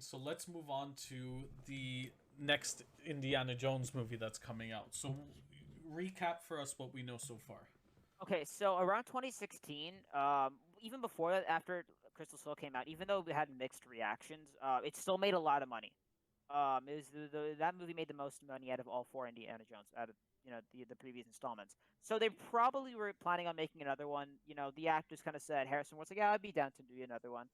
So let's move on to the next Indiana Jones movie that's coming out. So recap for us what we know so far. Okay, so around 2016, even before that, after Crystal Skull came out, even though we had mixed reactions, it still made a lot of money. It was that movie made the most money out of all four Indiana Jones, out of the previous installments. So they probably were planning on making another one. The actors kind of said Harrison was like, "Yeah, I'd be down to do another one."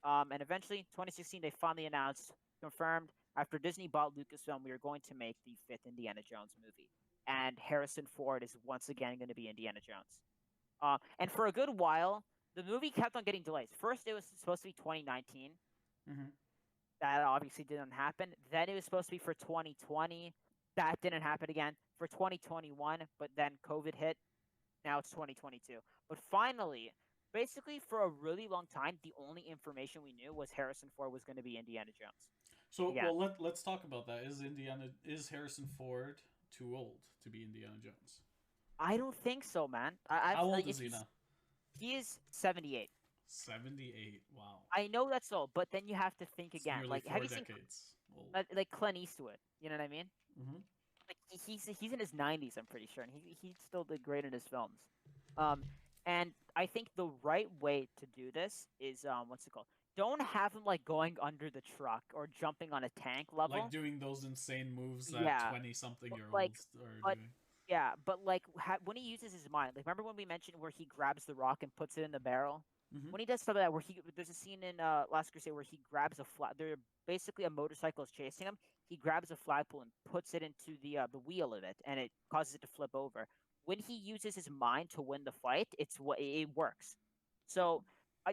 And eventually, 2016, they finally announced, confirmed after Disney bought Lucasfilm, we are going to make the fifth Indiana Jones movie, and Harrison Ford is once again going to be Indiana Jones. And for a good while, the movie kept on getting delays. First, it was supposed to be 2019. Mm-hmm. That obviously didn't happen. Then it was supposed to be for 2020. That didn't happen again. For 2021, but then COVID hit. Now it's 2022. But finally, basically for a really long time, the only information we knew was Harrison Ford was going to be Indiana Jones. So Again, let's talk about that. Is Harrison Ford too old to be Indiana Jones? I don't think so, man. I've How old like is if he now? he is 78. 78. Wow. I know that's old, but then you have to think It's again. nearly Like, have four you seen decades old. like Clint Eastwood? You know what I mean? Mm-hmm. Like he's in his 90s, I'm pretty sure, and he still did great in his films. Um, and I think the right way to do this is what's it called? Don't have him like going under the truck or jumping on a tank Like level. doing those insane moves that Yeah, 20 something but year olds are but doing. yeah, but like when he uses his mind, like remember when we mentioned where he grabs the rock and puts it in the barrel? Mm-hmm. When he does stuff like that, where there's a scene in Last Crusade where he grabs a flag. They're basically a motorcycle is chasing him. He grabs a flagpole and puts it into the wheel of it, and it causes it to flip over. When he uses his mind to win the fight, it's what it works. So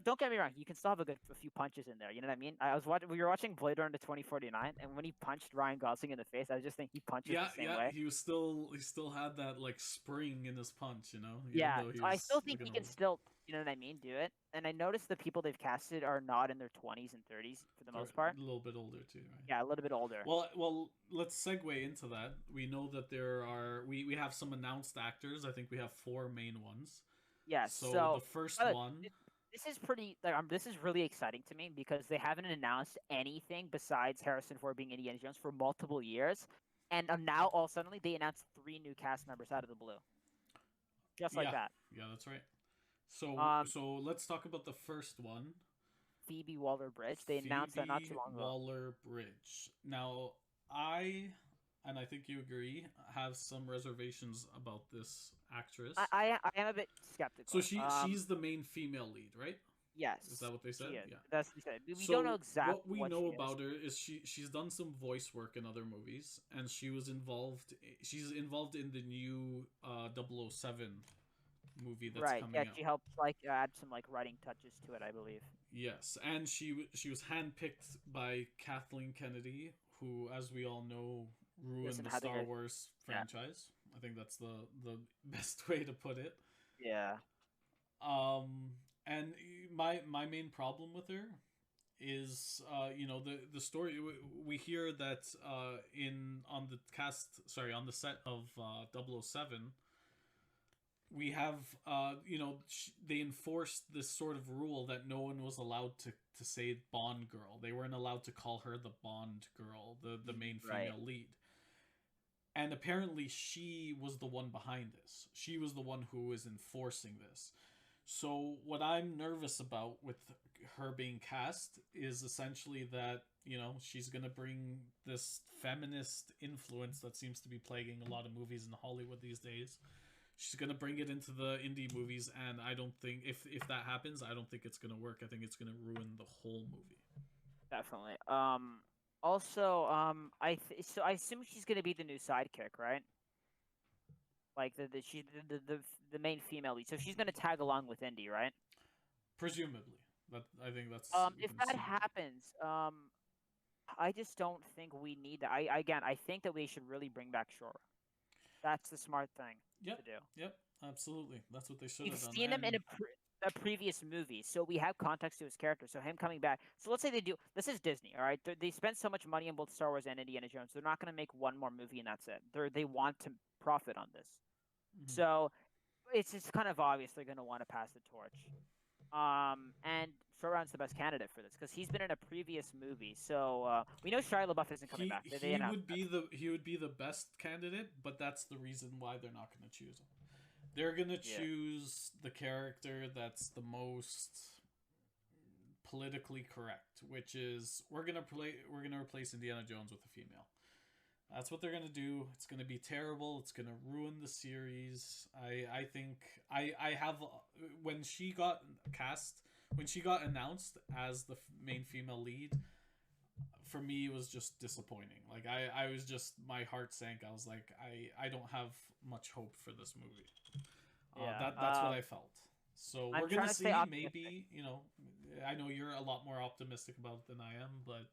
don't get me wrong, you can still have a few punches in there. You know what I mean? I was watching, we were watching Blade Runner 2049, and when he punched Ryan Gosling in the face, I just think he punches the Yeah, same yeah, way. he still had that like spring in his punch, even Yeah, though he so I still was think looking he can old. still, you know what I mean, do it. And I noticed the people they've casted are not in their 20s and 30s for the They're most a part. little bit older too, right? Yeah, a little bit older. Well, let's segue into that. We know that we have some announced actors. I think we have four main ones. Yes. So the So first uh, one, this is pretty. Like, this is really exciting to me because they haven't announced anything besides Harrison Ford being Indiana Jones for multiple years, and now all suddenly they announced three new cast members out of the blue, just like yeah, that. yeah, that's right. So Um, so let's talk about the first one, Phoebe Waller-Bridge. They announced that not too Phoebe long ago. Waller Bridge. Now, I and I think you agree have some reservations about this actress. I am a bit So skeptical. she's the main female lead, right? Is that Yes, what they she said? is. Yeah. That's what he said. We don't know So what exactly we what she know is. about her is she's done some voice work in other movies, and she's involved in the new 007 movie that's Right. Yeah, coming out. she helped like add some like writing touches to it, I believe. Yes, and she was handpicked by Kathleen Kennedy, who, as we all know, ruined Listen, the having Star a Wars yeah, franchise. I think that's the best way to put it. yeah. And my main problem with her is the story we hear that in on the cast sorry on the set of 007 we have they enforced this sort of rule that no one was allowed to say Bond girl. They weren't allowed to call her the Bond girl, the main Right. female lead. And apparently she was the one behind this. She was the one who was enforcing this. So what I'm nervous about with her being cast is essentially that, she's going to bring this feminist influence that seems to be plaguing a lot of movies in Hollywood these days. She's going to bring it into the indie movies, and I don't think if that happens, I don't think it's going to work. I think it's going to ruin the whole movie. Definitely. Also, so I assume she's gonna be the new sidekick, right? Like the main female lead. So she's gonna tag along with Indy, right? Presumably. That I think that's we If can that assume that. happens, I just don't think we need that. I think that we should really bring back Shore. That's the smart thing to Yep. do. Yep. Absolutely. That's what they should We've have done. seen him in And a previous movie, so we have context to his character. So him coming back. So let's say they do. This is Disney, all right? They spent so much money on both Star Wars and Indiana Jones. They're not going to make one more movie and that's it. They want to profit on this. So it's just kind of obvious they're going to want to pass the torch. And Short Round's the best candidate for this because he's been in a previous movie. So we know Shia LaBeouf isn't coming back. They announced he would be the best candidate, but that's the reason why they're not going to choose him. They're going to choose the character that's the most politically correct, which is we're going to replace Indiana Jones with a female. That's what they're going to do. It's going to be terrible. It's going to ruin the series. I think I have when she got cast, when she got announced as the main female lead, for me it was just disappointing. Like I was just, my heart sank. I was like, I don't have much hope for this movie. That's what I felt. So we're gonna see. Maybe, you know, I know you're a lot more optimistic about it than I am, but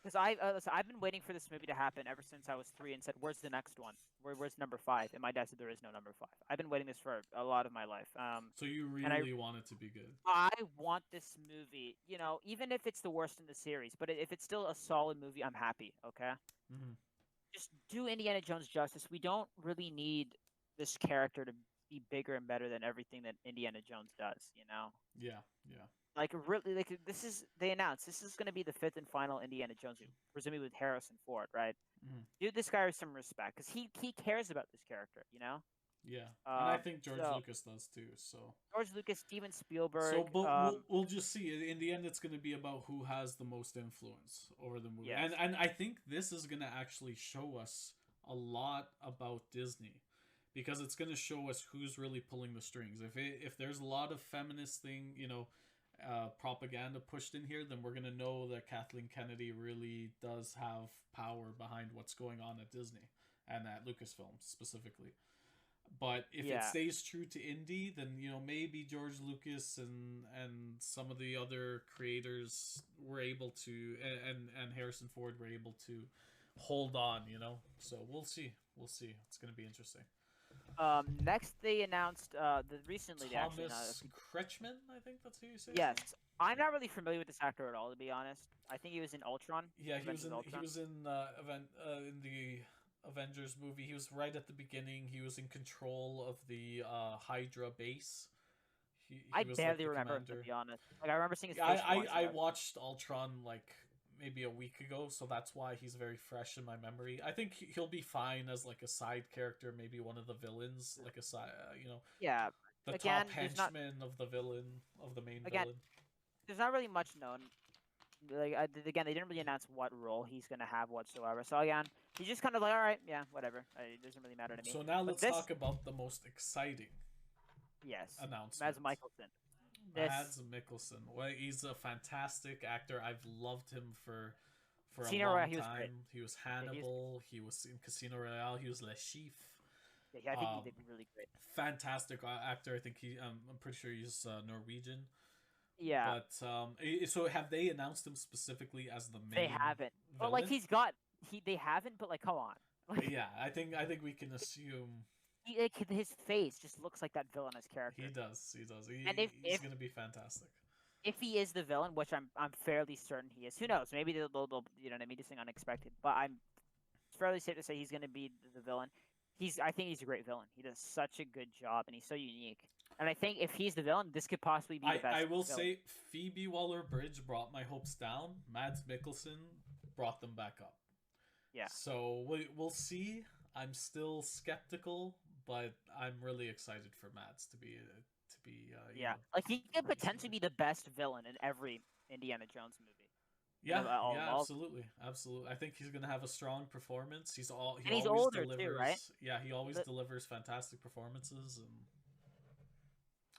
because I've been waiting for this movie to happen ever since I was 3 and said, "Where's the next one? Where's number 5?" And my dad said there is no number 5. I've been waiting this for a lot of my life. So you really want it to be good. I want this movie, you know, even if it's the worst in the series, but if it's still a solid movie, I'm happy. Okay. Mm-hmm. Just do Indiana Jones justice. We don't really need this character to be bigger and better than everything that Indiana Jones does. You know. Yeah. Like really, like they announced this is going to be the 5th and final Indiana Jones movie, presumably with Harrison Ford, right? Mm-hmm. Give this guy some respect because he cares about this character, you know. Yeah, and I think George Lucas does too. So George Lucas, Steven Spielberg. So, but we'll just see. In the end, it's going to be about who has the most influence over the movie, yes. and I think this is going to actually show us a lot about Disney, because it's going to show us who's really pulling the strings. If there's a lot of feminist thing, you know, propaganda pushed in here, then we're going to know that Kathleen Kennedy really does have power behind what's going on at Disney and at Lucasfilm specifically. But if it stays true to Indy, then, you know, maybe George Lucas and some of the other creators were able to, and Harrison Ford were able to hold on, you know. So we'll see. It's going to be interesting. Next they announced recently Thomas Kretschmann, I think that's who you say. Yes, I'm not really familiar with this actor at all, to be honest. I think he was in Ultron. Yeah, he was in the Avengers movie. He was right at the beginning. He was in control of the Hydra base. I barely remember him, to be honest. Like I remember seeing his face. I watched Ultron like maybe a week ago, so that's why he's very fresh in my memory. I think he'll be fine as like a side character, maybe one of the villains, like a side, you know. Yeah. The top henchman of the villain, of the main villain. There's not really much known. Like again, they didn't really announce what role he's gonna have whatsoever. So again, he's just kind of like, all right, yeah, whatever. It doesn't really matter to me. So now let's talk about the most exciting. Announcement. Mads Mikkelsen. Mads Mikkelsen. Well, he's a fantastic actor. I've loved him for Casino a long Royale, time. He was Hannibal. He was in Casino Royale. He was Le Chiffre. Yeah, I think he did really great. Fantastic actor. I think I'm pretty sure he's Norwegian. Yeah. But so have they announced him specifically as the main? They haven't. Villain? But like they haven't. But like, come on. Like, yeah, I think we can assume. His face just looks like that villainous character. He does. He's gonna be fantastic. If he is the villain, which I'm fairly certain he is. Who knows? Maybe they'll you know what I mean, do something unexpected. But it's fairly safe to say he's gonna be the villain. I think he's a great villain. He does such a good job, and he's so unique. And I think if he's the villain, this could possibly be the best. I will villain. say Phoebe Waller-Bridge brought my hopes down. Mads Mikkelsen brought them back up. Yeah. So we'll see. I'm still skeptical, but I'm really excited for Mads to be. Yeah, like he could potentially be the best villain in every Indiana Jones movie. Yeah, absolutely. I think he's gonna have a strong performance. He's always older delivers, too, right? Yeah, he always delivers fantastic performances, and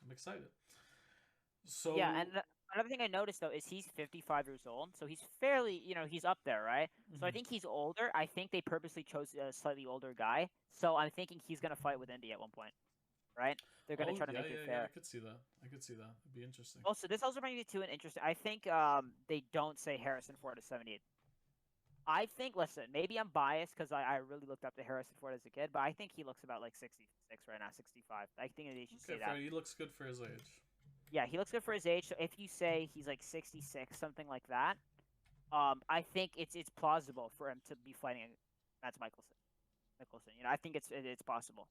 I'm excited. So yeah, and another thing I noticed though is he's 55 years old, so he's fairly, you know, he's up there, right? Mm-hmm. So I think he's older. I think they purposely chose a slightly older guy. So I'm thinking he's gonna fight with Indy at one point, right? They're gonna try to make it fair. Yeah, I could see that. It'd be interesting. Also, this also brings me to an interesting. I think they don't say Harrison Ford is 78. I think, listen, maybe I'm biased because I really looked up to Harrison Ford as a kid, but I think he looks about like 66 right now, 65. I think they should say that. He looks good for his age. Yeah, he looks good for his age. So if you say he's like 66, something like that, I think it's plausible for him to be fighting Mads Mikkelsen. You know, I think it's possible.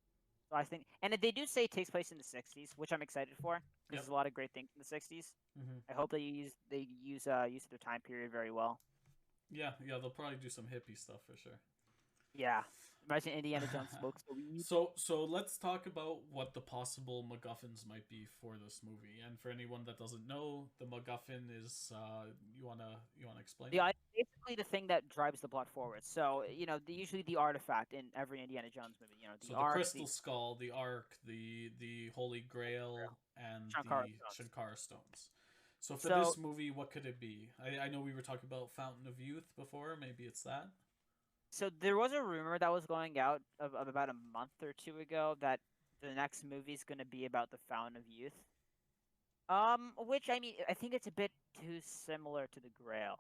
So I think, and they do say it takes place in the '60s, which I'm excited for because Yep. there's a lot of great things in the '60s. Hmm. I hope they use their time period very well. Yeah, yeah, they'll probably do some hippie stuff for sure. Yeah, imagine Indiana Jones smokes the weed. So let's talk about what the possible MacGuffins might be for this movie. And for anyone that doesn't know, the MacGuffin is you wanna explain it? Basically the thing that drives the plot forward. So usually the artifact in every Indiana Jones movie. The So the Ark, Crystal the Skull, the Ark, the Holy Grail, and Shankara the stones. Shankara Stones. So for So this movie, what could it be? I know we were talking about Fountain of Youth before. Maybe it's that. so there was a rumor that was going out of about a month or two ago that the next movie is going to be about the Fountain of Youth. Which I mean, I think it's a bit too similar to the Grail,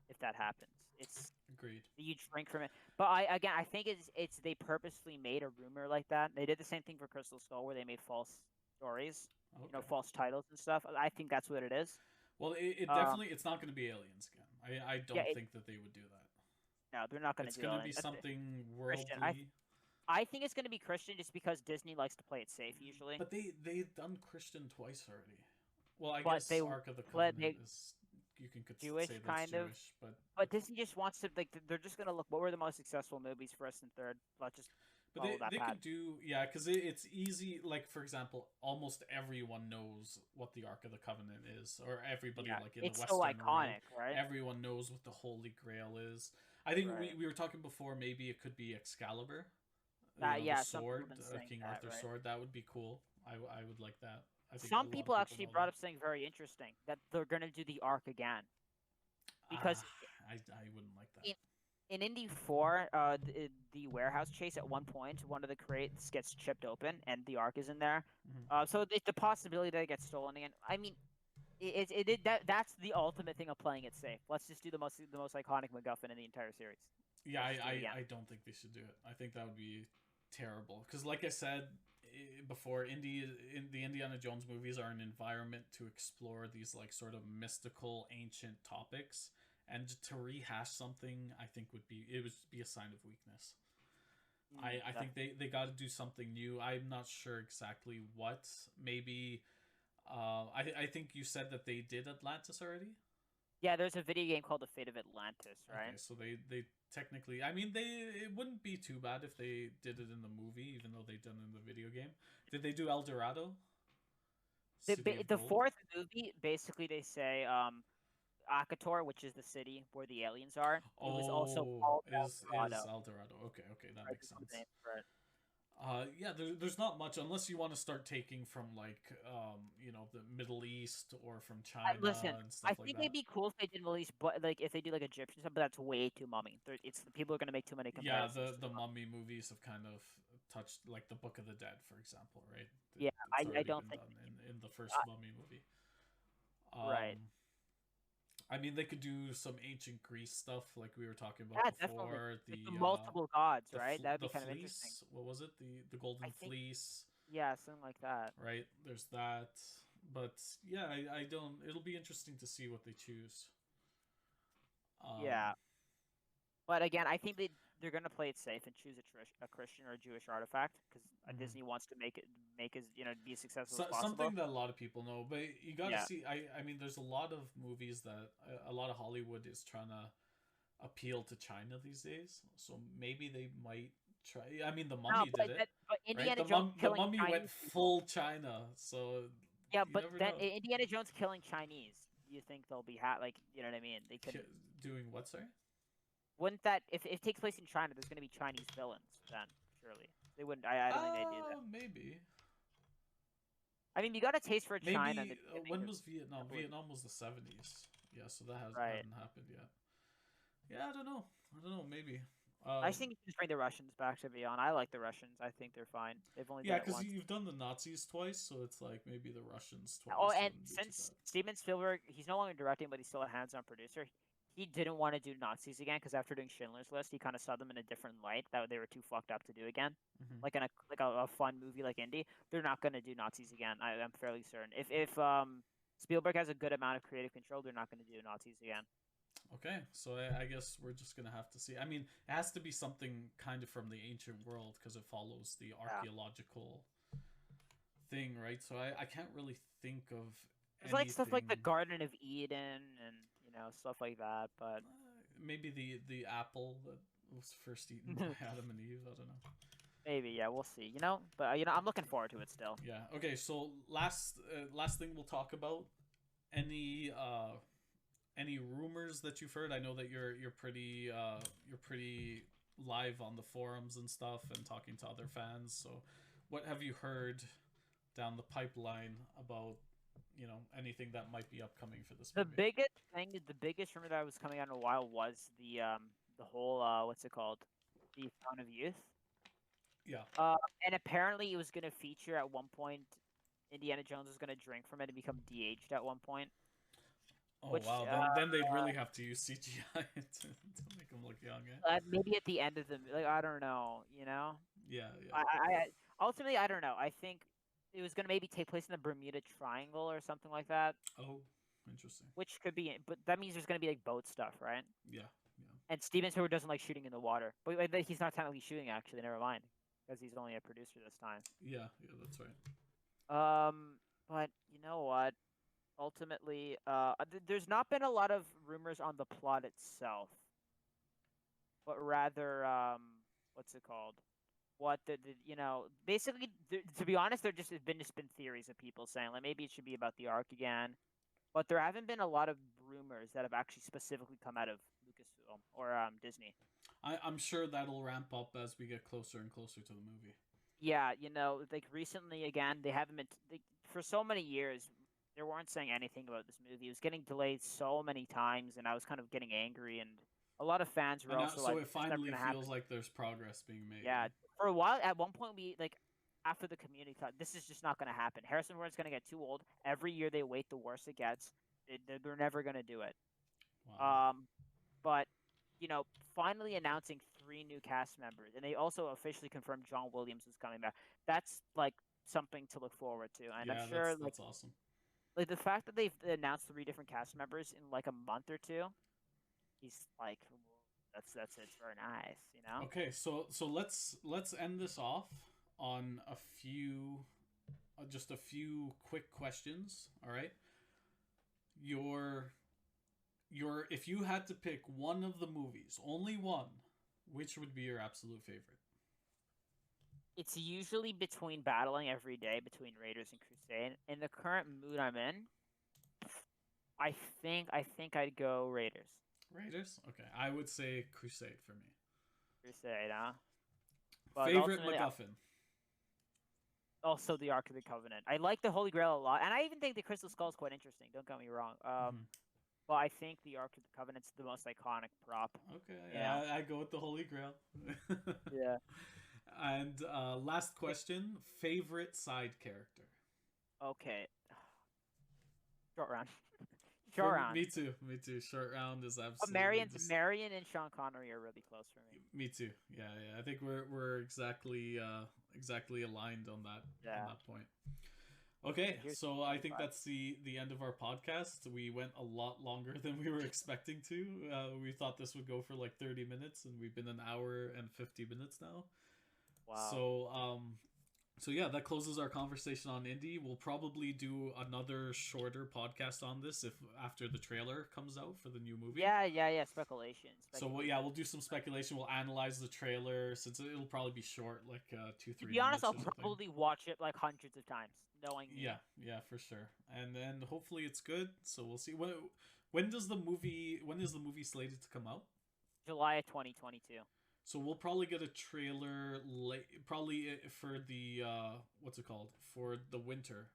if that happens. It's Agreed. you drink from it, but I think it's they purposely made a rumor like that. They did the same thing for Crystal Skull, where they made false stories, Okay. false titles and stuff. I think that's what it is. Well, it Um, definitely it's not going to be aliens again. I yeah, don't think that they would do that. no, they're not going to It's do going to it. be something Christian. worldly. I think it's going to be Christian just because Disney likes to play it safe usually. But they've done Christian twice already. Well, I But guess Ark of the play Covenant they is you can Jewish say that's kind of. Jewish, but But Disney just wants to they're just going to look what were the most successful movies first and third. Let's just but follow that they pattern. could do, yeah, because it's easy. Like for example, almost everyone knows what the Ark of the Covenant is, or everybody Yeah, like in the it's so Western world, iconic, right? everyone knows what the Holy Grail is. I think Right. we were talking before. Maybe it could be Excalibur, the Yeah, some people sword, have been saying King that, Arthur's right? sword. That would be cool. I would like that. I think a Some lot of people people actually know brought that. up something very interesting that they're gonna do the arc again Ah, because I wouldn't like that. in in Indy 4, the warehouse chase at one point, one of the crates gets chipped open and the arc is in there. Mhm. So it's the possibility that it gets stolen again. I mean, that's the ultimate thing of playing it safe. Let's just do the most iconic MacGuffin in the entire series. Yeah, Let's just do it again. I don't think they should do it. I think that would be terrible. Because, like I said before, in the Indiana Jones movies are an environment to explore these like sort of mystical, ancient topics, and to rehash something, I think would be a sign of weakness. I think they got to do something new. I'm not sure exactly what. Maybe. I think you said that they did Atlantis already. Yeah, there's a video game called The Fate of Atlantis, right? Okay, so they technically, I mean, it wouldn't be too bad if they did it in the movie, even though they done it in the video game. Did they do El Dorado? City of The Gold. fourth movie, basically, they say Akator, which is the city where the aliens are. It was also Oh, called El is Dorado. El Dorado? Okay, okay, that Right, makes that's the sense. name for it. Yeah, there's not much unless you want to start taking from like the Middle East or from China Listen, and stuff I like think that. it'd be cool if they did release, but like if they do like Egyptian stuff, but that's way too mummy. It's people are gonna make too many Yeah, comparisons to the the mummy. Mummy movies have kind of touched like the Book of the Dead, for example, right? Yeah, It's I already don't been think done in the first uh, Mummy movie. right. I mean, they could do some ancient Greece stuff, like we were talking about Yeah, definitely. before. With the multiple gods, right? That would be The kind of interesting. fleece. What was it? The golden I think, fleece, yeah, something like that. right? There's that. But yeah, I don't. It'll be interesting to see what they choose. Yeah, Um, but again, I think they're gonna play it safe and choose a Christian or a Jewish artifact because mhm. Disney wants to make as be as successful as possible. Something that a lot of people know, but you got to Yeah. see. I mean, there's a lot of movies that a lot of Hollywood is trying to appeal to China these days. So maybe they might try. I mean, the No, Mummy did it, but right? Indiana Jones The killing Mummy went Chinese people. full China, so Yeah, you but never then know. Indiana Jones killing Chinese. Do you think they'll be like you know what I mean? They can Doing what? Sorry. wouldn't that if it takes place in China, there's gonna be Chinese villains then surely they wouldn't. I don't think they do that. Maybe. I mean, you got a taste for China. Maybe The beginning when of was Vietnam? Double Vietnam was the 70s. Yeah, so that right. hadn't happened yet. Yeah, I don't know. I don't know. Maybe. I think you just bring the Russians back to be on. I like the Russians. I think they're fine. They've only Yeah, done it because once. you've done the Nazis twice, so it's like maybe the Russians Oh, twice and wouldn't be too since bad. Steven Spielberg, he's no longer directing, but he's still a hands-on producer. He didn't want to do Nazis again because after doing Schindler's List, he kind of saw them in a different light that they were too fucked up to do again. Hmm. Like in a fun movie like Indy, they're not gonna do Nazis again. I'm fairly certain. If Spielberg has a good amount of creative control, they're not gonna do Nazis again. Okay, so I guess we're just gonna have to see. I mean, it has to be something kind of from the ancient world because it follows the Yeah. archaeological thing, right? So I can't really think of There's like stuff like the anything. Garden of Eden and stuff like that, but Maybe the apple that was first eaten by Adam and Eve. I don't know. maybe yeah, we'll see. But I'm looking forward to it still. Yeah. Okay. So last thing we'll talk about any any rumors that you've heard. I know that you're pretty live on the forums and stuff and talking to other fans. So what have you heard down the pipeline about anything that might be upcoming for this The movie? biggest thing, the biggest rumor that was coming out in a while was the whole what's it called, the Fountain of Youth. Yeah. And apparently it was going to feature at one point. Indiana Jones was going to drink from it and become de-aged at one point. Oh Which wow, then they'd really have to use CGI to make him look young, eh? maybe at the end of the like I don't know. Yeah, yeah. I ultimately I don't know. I think it was going to maybe take place in the Bermuda Triangle or something like that, Oh, interesting. which could be. But that means there's going to be like boat stuff, right? Yeah, yeah, And Steven Spielberg doesn't like shooting in the water, but like, he's not technically shooting actually. Never mind, because he's only a producer this time. yeah, yeah. That's right. But you know what? Ultimately, there's not been a lot of rumors on the plot itself, but rather, what's it called? What basically, to be honest, there just been theories of people saying like maybe it should be about the arc again, but there haven't been a lot of rumors that have actually specifically come out of Lucasfilm or Disney. I'm sure that'll ramp up as we get closer and closer to the movie. Yeah, like recently again, they haven't been for so many years. They weren't saying anything about this movie. It was getting delayed so many times, and I was kind of getting angry. And a lot of fans were And now, also so like, it "It's never finally gonna happen." feels like there's progress being made. Yeah, Eh? for a while, at one point, we like after the community thought this is just not gonna happen. Harrison Ford's gonna get too old. Every year they wait, the worse it gets. They're never gonna do it. Wow. Um, but finally announcing three new cast members, and they also officially confirmed John Williams is coming back. That's like something to look forward to, and I'm Yeah, sure that's awesome. like the fact that they've announced three different cast members in like a month or two, he's like, that's it's very nice. Okay, so let's end this off on just a few quick questions. All right. Your if you had to pick one of the movies, only one, which would be your absolute favorite? It's usually between battling every day between Raiders and Crusade. In the current mood I'm in, I think I'd go Raiders. Raiders? Okay, I would say Crusade for me. Crusade, huh? But Favorite ultimately, MacGuffin? also the Ark of the Covenant. I like the Holy Grail a lot, and I even think the Crystal Skull is quite interesting. Don't get me wrong. Hmm. But I think the Ark of the Covenant's the most iconic prop. Okay, You know. I go with the Holy Grail. Yeah. And last question: favorite side character? Okay. Short round. For Short round. me too. Me too. Short round is But absolutely just. Marion and Sean Connery are really close for me. Me too. Yeah, yeah. I think we're exactly aligned on Yeah. that point. Okay, Here's so I think 25. that's the end of our podcast. We went a lot longer than we were expecting to. We thought this would go for like 30 minutes, and we've been an hour and 50 minutes now. Wow. So yeah, that closes our conversation on indie. We'll probably do another shorter podcast on this if after the trailer comes out for the new movie. Yeah. Speculation. So we'll do some speculation. We'll analyze the trailer since it'll probably be short, like two To three be honest, minutes I'll or something. probably watch it like hundreds of times, knowing me. Yeah, yeah, for sure. And then hopefully it's good. So we'll see. When is the movie slated to come out? July of 2022. So we'll probably get a trailer probably for the what's it called, for the winter.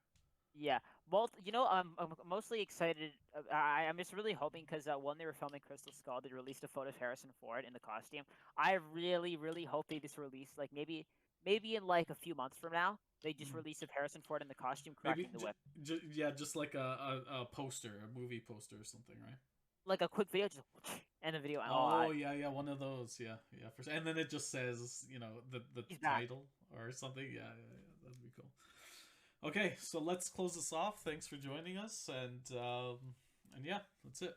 Yeah. Well, I'm mostly excited. I'm just really hoping because when they were filming Crystal Skull, they released a photo of Harrison Ford in the costume. I really, really hope they just release like maybe in like a few months from now, they just Mhm. release of Harrison Ford in the costume Maybe cracking the whip. yeah, just like a poster, a movie poster or something, right? Like a quick video, just and the video. Oh yeah, yeah, one of those. Yeah, yeah, for sure. And then it just says, the He's back. title or something. Yeah, yeah, yeah, that'd be cool. Okay, so let's close this off. Thanks for joining us, and yeah, that's it.